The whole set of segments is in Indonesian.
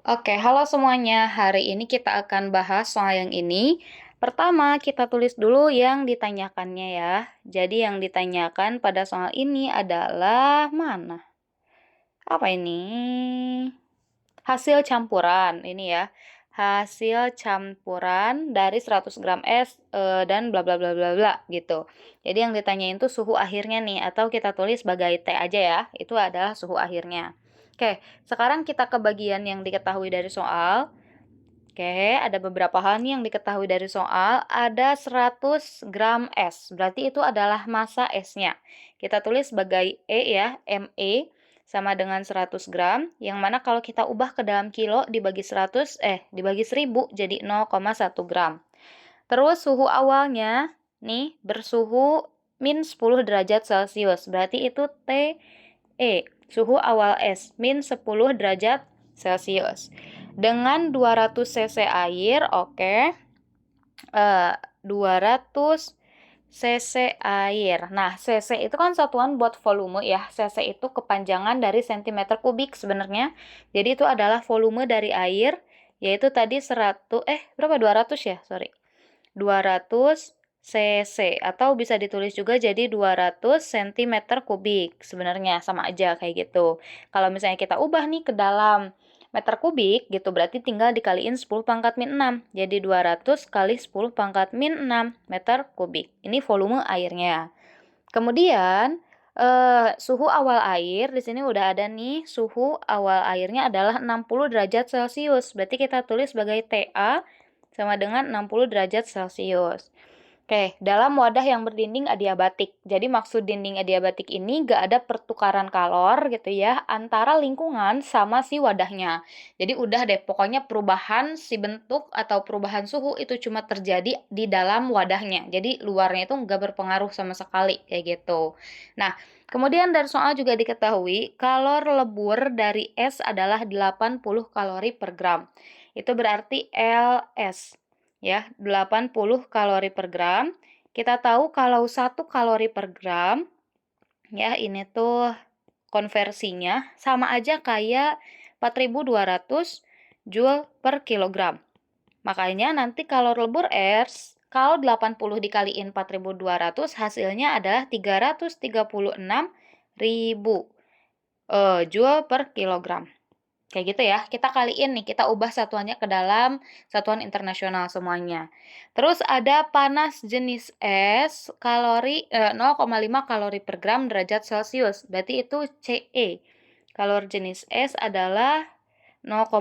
Oke, halo semuanya. Hari ini kita akan bahas soal yang ini. Pertama, kita tulis dulu yang ditanyakannya ya. Jadi yang ditanyakan pada soal ini adalah mana? Apa ini? Hasil campuran ini ya. Hasil campuran dari 100 gram es dan bla bla bla bla bla gitu. Jadi yang ditanyain tuh suhu akhirnya nih atau kita tulis sebagai T aja ya. Itu adalah suhu akhirnya. Oke, sekarang kita ke bagian yang diketahui dari soal. Oke, ada beberapa hal nih yang diketahui dari soal. Ada 100 gram es, berarti itu adalah massa esnya. Kita tulis sebagai E ya, ME sama dengan 100 gram, yang mana kalau kita ubah ke dalam kilo dibagi 1000 jadi 0,1 gram. Terus suhu awalnya nih bersuhu min 10 derajat Celcius, berarti itu TE, suhu awal es, min 10 derajat Celcius. Dengan 200 cc air, oke. 200 cc air. Nah, cc itu kan satuan buat volume ya. Cc itu kepanjangan dari cm kubik sebenarnya. Jadi itu adalah volume dari air, yaitu tadi 100, berapa? 200 ya? Sorry. 200 cc atau bisa ditulis juga jadi 200 cm kubik. Sebenarnya sama aja kayak gitu. Kalau misalnya kita ubah nih ke dalam meter kubik gitu berarti tinggal dikaliin 10 pangkat min 6. Jadi 200 kali 10 pangkat min 6 meter kubik. Ini volume airnya. Kemudian suhu awal air di sini udah ada nih, suhu awal airnya adalah 60 derajat Celcius. Berarti kita tulis sebagai TA sama dengan 60 derajat Celcius. Oke, dalam wadah yang berdinding adiabatik. Jadi maksud dinding adiabatik ini gak ada pertukaran kalor gitu ya antara lingkungan sama si wadahnya. Jadi udah deh, pokoknya perubahan si bentuk atau perubahan suhu itu cuma terjadi di dalam wadahnya. Jadi luarnya itu nggak berpengaruh sama sekali kayak gitu. Nah, kemudian dari soal juga diketahui kalor lebur dari es adalah 80 kalori per gram. Itu berarti LS ya, 80 kalori per gram. Kita tahu kalau 1 kalori per gram, ya ini tuh konversinya sama aja kayak 4.200 joule per kilogram. Makanya nanti kalor lebur es, kalau 80 dikaliin 4.200 hasilnya adalah 336.000 joule per kilogram. Kayak gitu ya, kita kaliin nih, kita ubah satuannya ke dalam satuan internasional semuanya. Terus ada panas jenis es, 0,5 kalori per gram derajat Celcius, berarti itu CE. Kalori jenis es adalah 0,5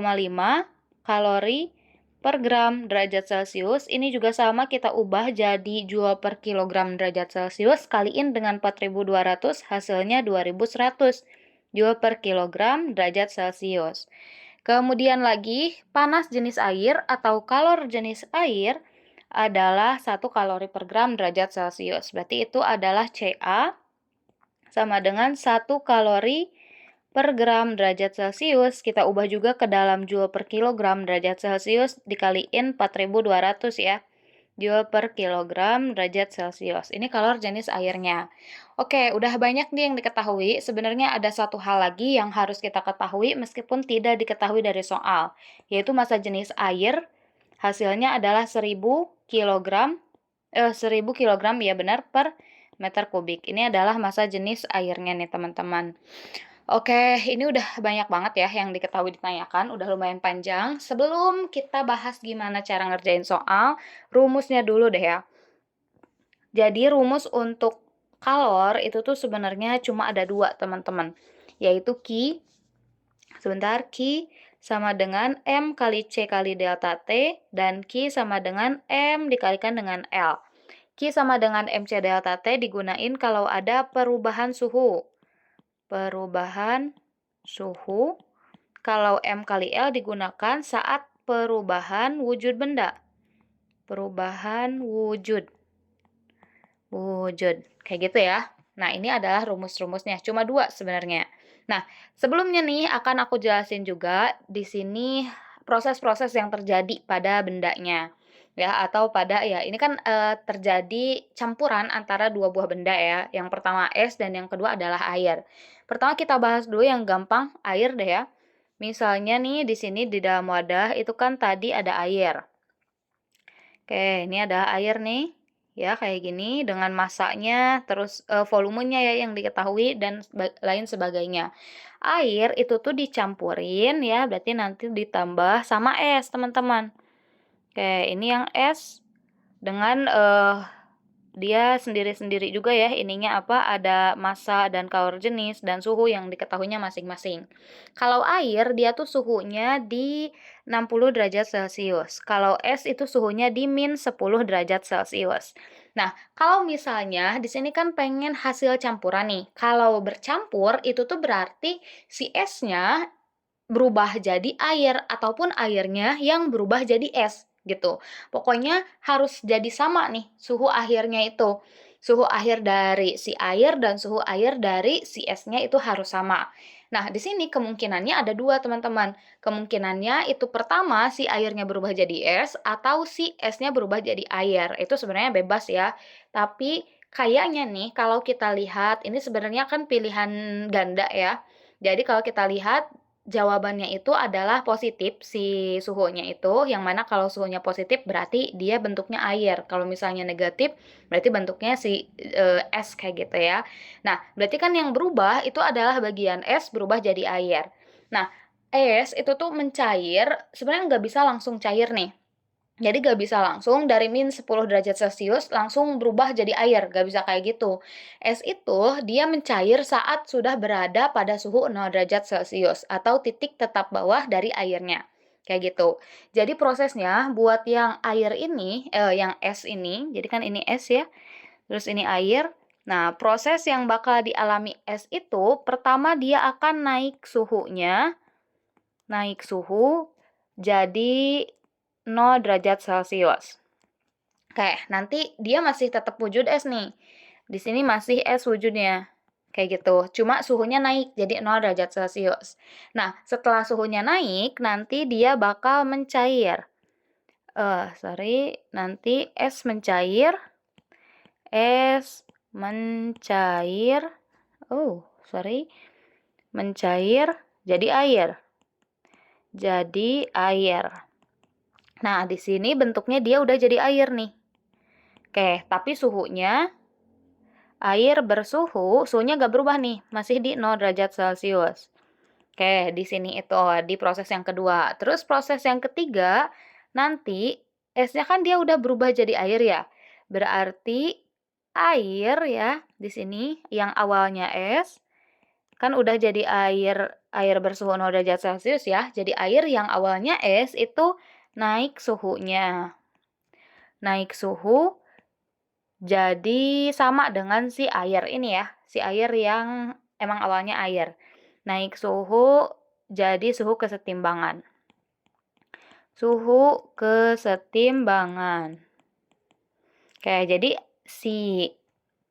kalori per gram derajat Celcius. Ini juga sama kita ubah jadi joule per kilogram derajat Celcius, kaliin dengan 4.200, hasilnya 2.100 joule per kilogram derajat Celcius. Kemudian lagi, panas jenis air atau kalor jenis air adalah 1 kalori per gram derajat Celcius. Berarti itu adalah Ca sama dengan 1 kalori per gram derajat Celcius. Kita ubah juga ke dalam joule per kilogram derajat Celcius dikaliin 4.200 ya. Joule per kilogram derajat Celcius. Ini kalor jenis airnya. Oke, udah banyak nih yang diketahui. Sebenarnya ada satu hal lagi yang harus kita ketahui meskipun tidak diketahui dari soal, yaitu massa jenis air. Hasilnya adalah 1000 kilogram ya benar per meter kubik. Ini adalah massa jenis airnya nih teman-teman. Oke, ini udah banyak banget ya yang diketahui ditanyakan, udah lumayan panjang. Sebelum kita bahas gimana cara ngerjain soal, rumusnya dulu deh ya. Jadi rumus untuk kalor itu tuh sebenarnya cuma ada 2 teman-teman, yaitu Q sama dengan M kali C kali delta T, dan Q sama dengan M dikalikan dengan L. Q sama dengan MC delta T digunain kalau ada perubahan suhu. Perubahan suhu. Kalau M kali L digunakan saat perubahan wujud benda. Perubahan wujud. Kayak gitu ya. Nah, ini adalah rumus-rumusnya. Cuma 2 sebenarnya. Nah, sebelumnya nih akan aku jelasin juga di sini proses-proses yang terjadi pada bendanya. Ya, atau pada ya, ini kan terjadi campuran antara 2 buah benda ya. Yang pertama es dan yang kedua adalah air. Pertama kita bahas dulu yang gampang, air deh ya. Misalnya nih di sini di dalam wadah itu kan tadi ada air. Oke, ini ada air nih. Ya, kayak gini dengan masanya, terus volumenya ya yang diketahui dan lain sebagainya. Air itu tuh dicampurin ya, berarti nanti ditambah sama es, teman-teman. Oke, ini yang es dengan dia sendiri-sendiri juga ya, ininya apa, ada massa dan kalor jenis dan suhu yang diketahuinya masing-masing. Kalau air, dia tuh suhunya di 60 derajat Celcius. Kalau es itu suhunya di min 10 derajat Celcius. Nah, kalau misalnya di sini kan pengen hasil campuran nih. Kalau bercampur, itu tuh berarti si esnya berubah jadi air ataupun airnya yang berubah jadi es gitu. Pokoknya harus jadi sama nih suhu akhirnya itu. Suhu akhir dari si air dan suhu air dari si esnya itu harus sama. Nah, di sini kemungkinannya ada dua, teman-teman. Kemungkinannya itu pertama si airnya berubah jadi es atau si esnya berubah jadi air. Itu sebenarnya bebas ya. Tapi kayaknya nih kalau kita lihat ini sebenarnya kan pilihan ganda ya. Jadi kalau kita lihat jawabannya itu adalah positif si suhunya itu, yang mana kalau suhunya positif berarti dia bentuknya air. Kalau misalnya negatif berarti bentuknya si es kayak gitu ya. Nah, berarti kan yang berubah itu adalah bagian es berubah jadi air. Nah, es itu tuh mencair, sebenarnya nggak bisa langsung cair nih. Jadi gak bisa langsung dari min 10 derajat Celcius langsung berubah jadi air, gak bisa kayak gitu. Es itu dia mencair saat sudah berada pada suhu 0 derajat Celcius atau titik tetap bawah dari airnya. Kayak gitu. Jadi prosesnya buat yang air ini, yang es ini, jadi kan ini es ya, terus ini air. Nah, proses yang bakal dialami es itu, pertama dia akan naik suhunya, naik suhu jadi 0 derajat Celcius. Oke, nanti dia masih tetap wujud es nih. Di sini masih es wujudnya. Kayak gitu. Cuma suhunya naik jadi 0 derajat Celcius. Nah, setelah suhunya naik, nanti dia bakal mencair. Nanti es mencair. Es mencair. Mencair jadi air. Jadi air. Nah, di sini bentuknya dia udah jadi air nih. Oke, tapi suhunya, air bersuhu, suhunya nggak berubah nih, masih di 0 derajat Celcius. Oke, di sini itu, di proses yang kedua. Terus proses yang ketiga, nanti esnya kan dia udah berubah jadi air ya. Berarti air ya, di sini yang awalnya es, kan udah jadi air bersuhu 0 derajat Celcius ya. Jadi air yang awalnya es itu naik suhunya. Naik suhu jadi sama dengan si air ini ya. Si air yang emang awalnya air. Naik suhu jadi suhu kesetimbangan. Suhu kesetimbangan. Oke, jadi si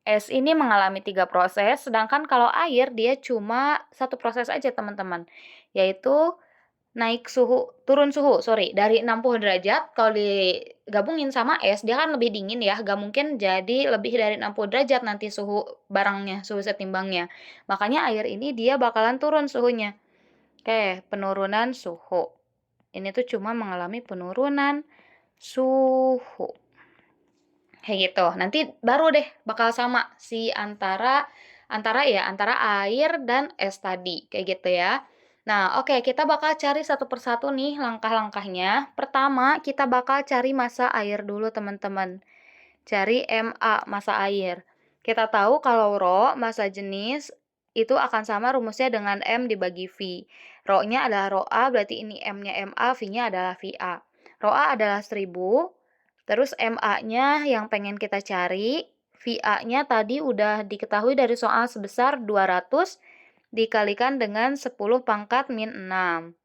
es ini mengalami 3 proses, sedangkan kalau air dia cuma satu proses aja teman-teman, yaitu turun suhu, dari 60 derajat, kalau digabungin sama es, dia kan lebih dingin ya, nggak mungkin jadi lebih dari 60 derajat nanti suhu barangnya, suhu setimbangnya. Makanya air ini dia bakalan turun suhunya. Oke, penurunan suhu. Ini tuh cuma mengalami penurunan suhu. Kayak gitu. Nanti baru deh bakal sama si antara air dan es tadi. Kayak gitu ya. Nah, oke, kita bakal cari satu persatu nih langkah-langkahnya. Pertama, kita bakal cari massa air dulu, teman-teman. Cari MA, massa air. Kita tahu kalau Rho, massa jenis, itu akan sama rumusnya dengan M dibagi V. Rho-nya adalah Rho A, berarti ini M-nya MA, V-nya adalah VA. Rho A adalah 1000, terus MA-nya yang pengen kita cari, VA-nya tadi udah diketahui dari soal sebesar 200 dikalikan dengan 10 pangkat min 6.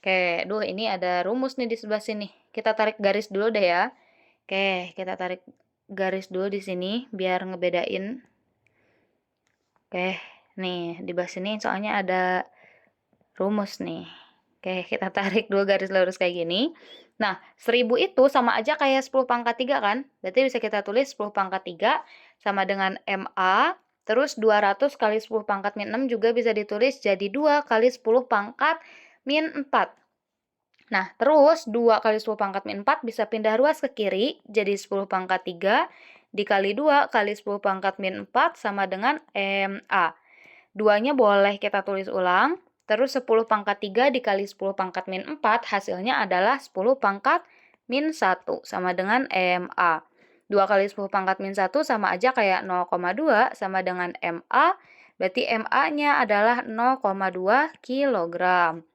Oke, ini ada rumus nih di sebelah sini. Kita tarik garis dulu deh ya. Oke, kita tarik garis dulu di sini biar ngebedain. Oke, nih di bawah sini soalnya ada rumus nih. Oke, kita tarik dulu garis lurus kayak gini. Nah, 1000 itu sama aja kayak 10 pangkat 3 kan? Berarti bisa kita tulis 10 pangkat 3 sama dengan MA. Terus 200 kali 10 pangkat min 6 juga bisa ditulis jadi 2 kali 10 pangkat min 4. Nah, terus 2 kali 10 pangkat min 4 bisa pindah ruas ke kiri, jadi 10 pangkat 3 dikali 2 kali 10 pangkat min 4 sama dengan MA. 2-nya boleh kita tulis ulang, terus 10 pangkat 3 dikali 10 pangkat min 4 hasilnya adalah 10 pangkat min 1 sama dengan MA. 2 kali 10 pangkat min 1 sama aja kayak 0,2 sama dengan MA, berarti MA-nya adalah 0,2 kilogram.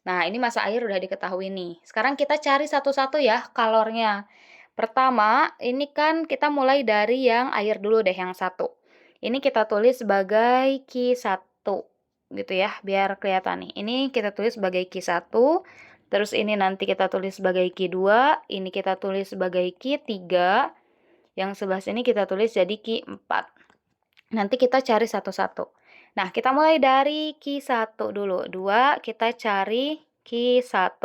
Nah, ini massa air udah diketahui nih. Sekarang kita cari satu-satu ya kalornya. Pertama, ini kan kita mulai dari yang air dulu deh, yang 1. Ini kita tulis sebagai Q1 gitu ya, biar kelihatan nih. Ini kita tulis sebagai Q1, terus ini nanti kita tulis sebagai Q2, ini kita tulis sebagai Q3, yang sebelah sini kita tulis jadi Q4. Nanti kita cari satu-satu. Nah, kita mulai dari Q1 dulu. 2, kita cari Q1.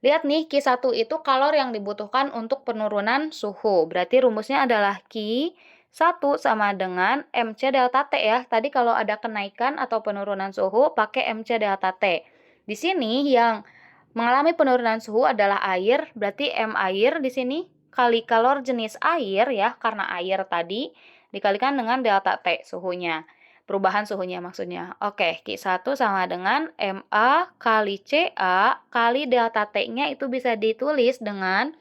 Lihat nih, Q1 itu kalor yang dibutuhkan untuk penurunan suhu. Berarti rumusnya adalah Q1 sama dengan MC delta T ya. Tadi kalau ada kenaikan atau penurunan suhu, pakai MC delta T. Di sini yang mengalami penurunan suhu adalah air, berarti M air di sini kali kalor jenis air ya, karena air tadi, dikalikan dengan delta T suhunya. Perubahan suhunya maksudnya. Oke, Q1 sama dengan MA kali CA kali delta T-nya itu bisa ditulis dengan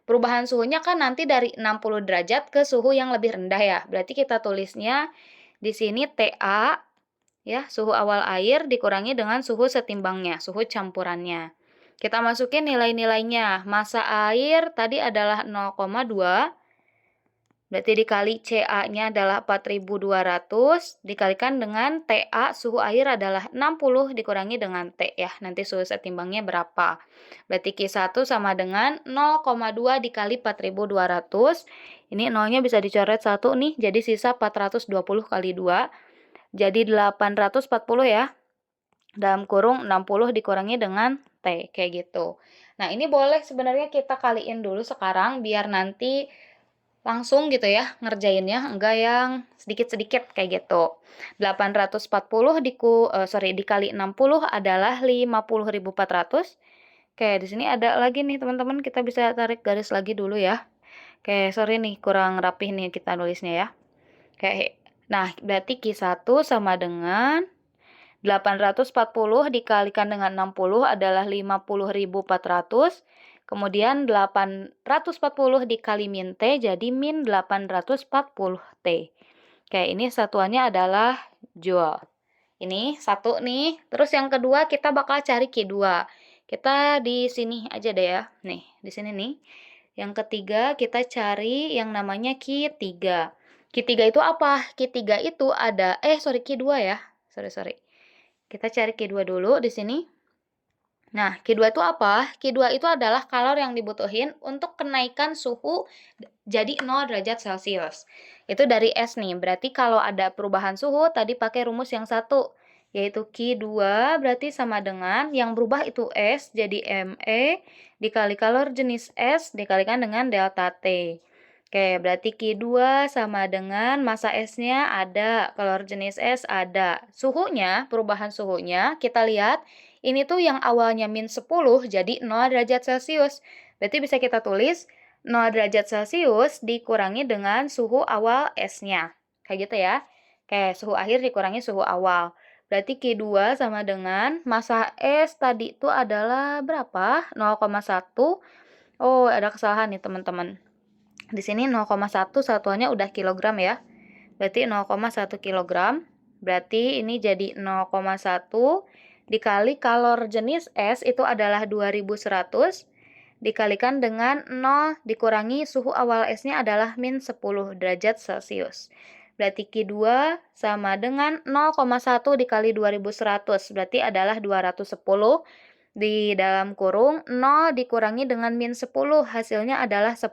perubahan suhunya kan nanti dari 60 derajat ke suhu yang lebih rendah ya. Berarti kita tulisnya di sini TA ya, suhu awal air dikurangi dengan suhu setimbangnya, suhu campurannya. Kita masukin nilai-nilainya. Massa air tadi adalah 0,2. Berarti dikali CA-nya adalah 4.200, dikalikan dengan TA suhu air adalah 60 dikurangi dengan T ya. Nanti suhu setimbangnya berapa? Berarti Q1 sama dengan 0,2 dikali 4.200. Ini nolnya bisa dicoret 1 nih, jadi sisa 420 kali 2. Jadi 840 ya. Dalam kurung 60 dikurangi dengan T, kayak gitu. Nah, ini boleh sebenarnya kita kaliin dulu sekarang biar nanti langsung gitu ya ngerjainnya, enggak yang sedikit-sedikit kayak gitu. 840 dikali 60 adalah 50.400. Oke, di sini ada lagi nih teman-teman, kita bisa tarik garis lagi dulu ya. Oke, sorry nih kurang rapih nih kita nulisnya ya. Oke, nah berarti Q1 sama dengan 840 dikalikan dengan 60 adalah 50.400. Kemudian 840 dikali min T jadi min 840 T. Oke, ini satuannya adalah joule. Ini satu nih. Terus yang kedua kita bakal cari Q2. Kita di sini aja deh ya. Nih, di sini nih. Yang ketiga kita cari yang namanya Q3. Q3 itu apa? Q3 itu ada Q2 ya. Sorry. Kita cari Q2 dulu di sini. Nah, Q2 itu apa? Q2 itu adalah kalor yang dibutuhin untuk kenaikan suhu jadi 0 derajat Celcius. Itu dari S nih, berarti kalau ada perubahan suhu, tadi pakai rumus yang satu, yaitu Q2 berarti sama dengan, yang berubah itu S, jadi ME, dikali kalor jenis S, dikalikan dengan delta T. Oke, berarti Q2 sama dengan massa S-nya ada, kalor jenis S ada. Suhunya, perubahan suhunya, kita lihat, ini tuh yang awalnya min 10 jadi 0 derajat Celcius. Berarti bisa kita tulis 0 derajat Celcius dikurangi dengan suhu awal S-nya. Kayak gitu ya. Oke, suhu akhir dikurangi suhu awal. Berarti Q2 sama dengan massa S tadi itu adalah berapa? 0,1. Oh, ada kesalahan nih teman-teman. Di sini 0,1 satuannya udah kilogram ya. Berarti 0,1 kilogram. Berarti ini jadi 0,1 dikali kalor jenis S itu adalah 2100 dikalikan dengan 0 dikurangi suhu awal S-nya adalah min 10 derajat Celcius. Berarti Q2 sama dengan 0,1 dikali 2100 berarti adalah 210 di dalam kurung 0 dikurangi dengan min 10 hasilnya adalah 10.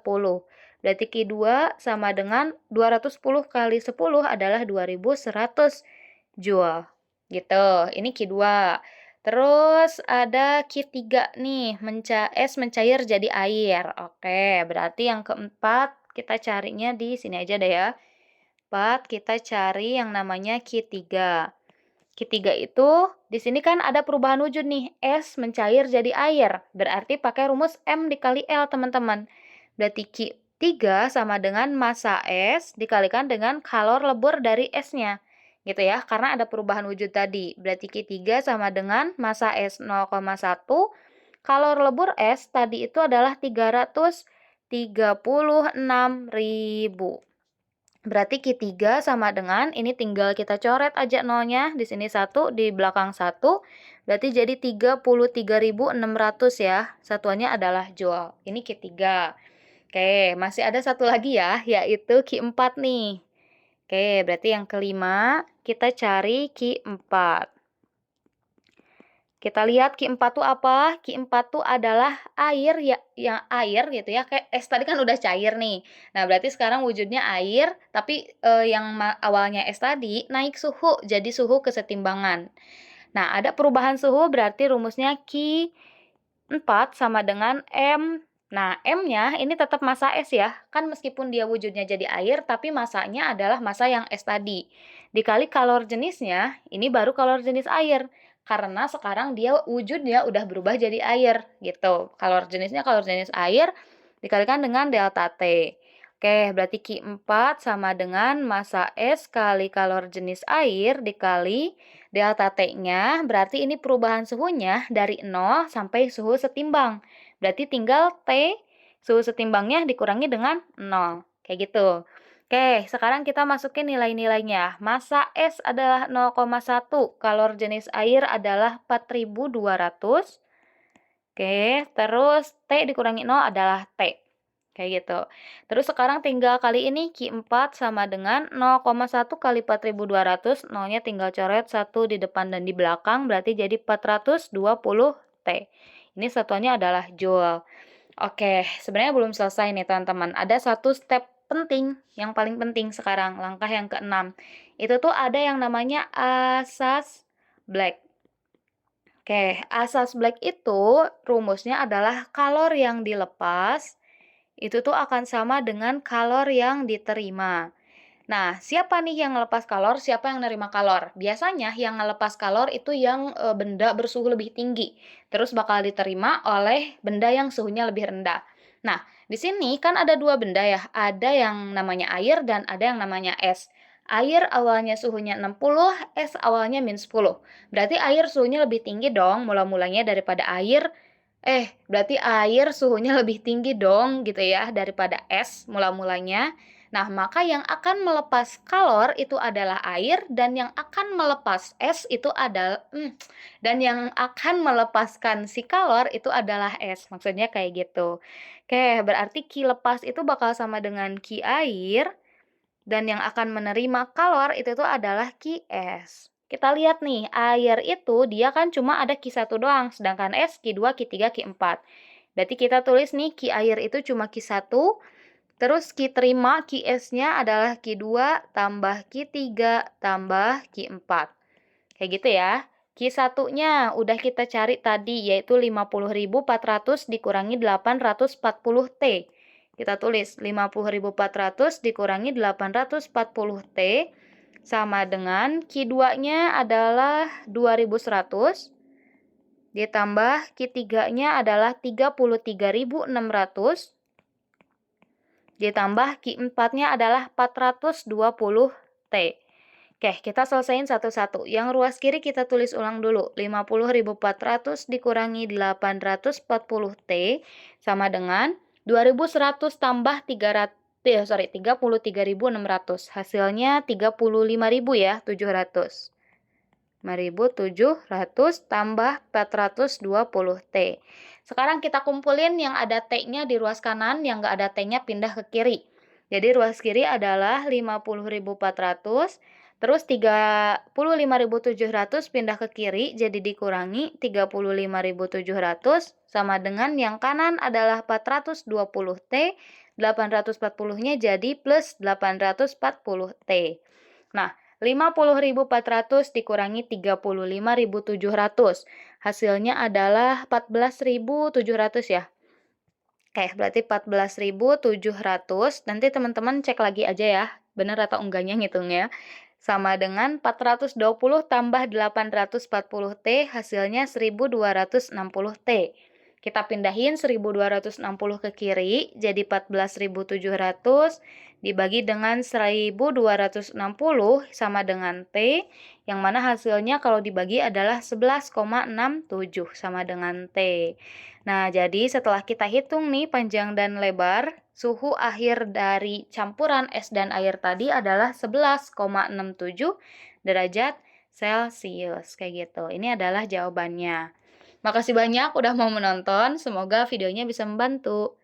Berarti Q2 sama dengan 210 kali 10 adalah 2100 joule. Gitu, ini Q2. Terus ada Q3 nih, es mencair jadi air. Oke, berarti yang keempat kita carinya di sini aja deh ya. 4, kita cari yang namanya Q3. Q3 itu di sini kan ada perubahan wujud nih, S mencair jadi air. Berarti pakai rumus M dikali L, teman-teman. Berarti Q3 sama dengan massa S dikalikan dengan kalor lebur dari S-nya. Gitu ya, karena ada perubahan wujud tadi. Berarti Q3 sama dengan massa S 0,1, kalor lebur S tadi itu adalah 336.000. Berarti Q3 sama dengan, ini tinggal kita coret aja nolnya, di sini 1, di belakang 1, berarti jadi 33.600 ya, satuannya adalah joule. Ini Q3. Oke, masih ada satu lagi ya, yaitu Q4 nih. Oke, berarti yang kelima, kita cari Q4. Kita lihat Q4 tuh apa? Q4 tuh adalah air ya, yang air gitu ya. Kayak es tadi kan udah cair nih. Nah, berarti sekarang wujudnya air, tapi yang awalnya es tadi naik suhu, jadi suhu kesetimbangan. Nah, ada perubahan suhu berarti rumusnya Q4 sama dengan M. Nah, M-nya ini tetap massa es ya. Kan meskipun dia wujudnya jadi air, tapi massanya adalah massa yang es tadi. Dikali kalor jenisnya, ini baru kalor jenis air. Karena sekarang dia wujudnya udah berubah jadi air, gitu. Kalor jenisnya kalor jenis air, dikalikan dengan delta T. Oke, berarti Q4 sama dengan massa es kali kalor jenis air dikali delta T-nya, berarti ini perubahan suhunya dari 0 sampai suhu setimbang. Berarti tinggal T, suhu setimbangnya dikurangi dengan 0. Kayak gitu. Oke, sekarang kita masukin nilai-nilainya. Massa es adalah 0,1, kalor jenis air adalah 4.200. Oke, terus T dikurangi 0 adalah T. Kayak gitu. Terus sekarang tinggal kali ini Q4 sama dengan 0,1 kali 4.200, nolnya tinggal coret 1 di depan dan di belakang, berarti jadi 420 T. Ini satuannya adalah joule. Oke, sebenarnya belum selesai nih teman-teman. Ada satu step penting, yang paling penting sekarang, langkah yang keenam. Itu tuh ada yang namanya asas Black. Oke, asas Black itu rumusnya adalah kalor yang dilepas itu tuh akan sama dengan kalor yang diterima. Nah, siapa nih yang ngelepas kalor, siapa yang nerima kalor? Biasanya yang ngelepas kalor itu yang benda bersuhu lebih tinggi, terus bakal diterima oleh benda yang suhunya lebih rendah. Nah, di sini kan ada dua benda ya, ada yang namanya air dan ada yang namanya es. Air awalnya suhunya 60, es awalnya -10. Berarti air suhunya lebih tinggi dong mula-mulanya daripada air. Berarti air suhunya lebih tinggi dong gitu ya daripada es mula-mulanya. Nah, maka yang akan melepas kalor itu adalah air dan yang akan melepas es itu adalah dan yang akan melepaskan si kalor itu adalah es. Maksudnya kayak gitu. Oke, berarti Ki lepas itu bakal sama dengan Ki air dan yang akan menerima kalor itu tuh adalah Ki es. Kita lihat nih, air itu dia kan cuma ada Q1 doang, sedangkan es Q2, Q3, Q4. Berarti kita tulis nih, Q air itu cuma Q1, terus Q terima, Q es-nya adalah Q2 tambah Q3 tambah Q4. Kayak gitu ya. Q1-nya udah kita cari tadi, yaitu 50.400 dikurangi 840 T. Kita tulis 50.400 dikurangi 840 T sama dengan Q2-nya adalah 2100 ditambah Q3-nya adalah 33.600 ditambah Q4-nya adalah 420 T. Oke, kita selesaiin satu-satu. Yang ruas kiri kita tulis ulang dulu. 50.400 dikurangi 840 T sama dengan 2100 tambah 33.600. Hasilnya 35.000 ya, 700. 5.700 tambah 420 T. Sekarang kita kumpulin yang ada T-nya di ruas kanan, yang nggak ada T-nya pindah ke kiri. Jadi ruas kiri adalah 50.400, terus 35.700 pindah ke kiri, jadi dikurangi 35.700, sama dengan yang kanan adalah 420 T, 840-nya jadi plus 840 T. Nah, 50.400 dikurangi 35.700. Hasilnya adalah 14.700 ya. Oke, berarti 14.700. Nanti teman-teman cek lagi aja ya, benar atau enggaknya ngitungnya. sama dengan 420 tambah 840 T, hasilnya 1260 T. Kita pindahin 1260 ke kiri, jadi 14.700 dibagi dengan 1260 sama dengan T, yang mana hasilnya kalau dibagi adalah 11,67 sama dengan T. Nah, jadi setelah kita hitung nih panjang dan lebar, suhu akhir dari campuran es dan air tadi adalah 11,67 derajat Celcius. Kayak gitu. Ini adalah jawabannya. Makasih banyak udah mau menonton. Semoga videonya bisa membantu.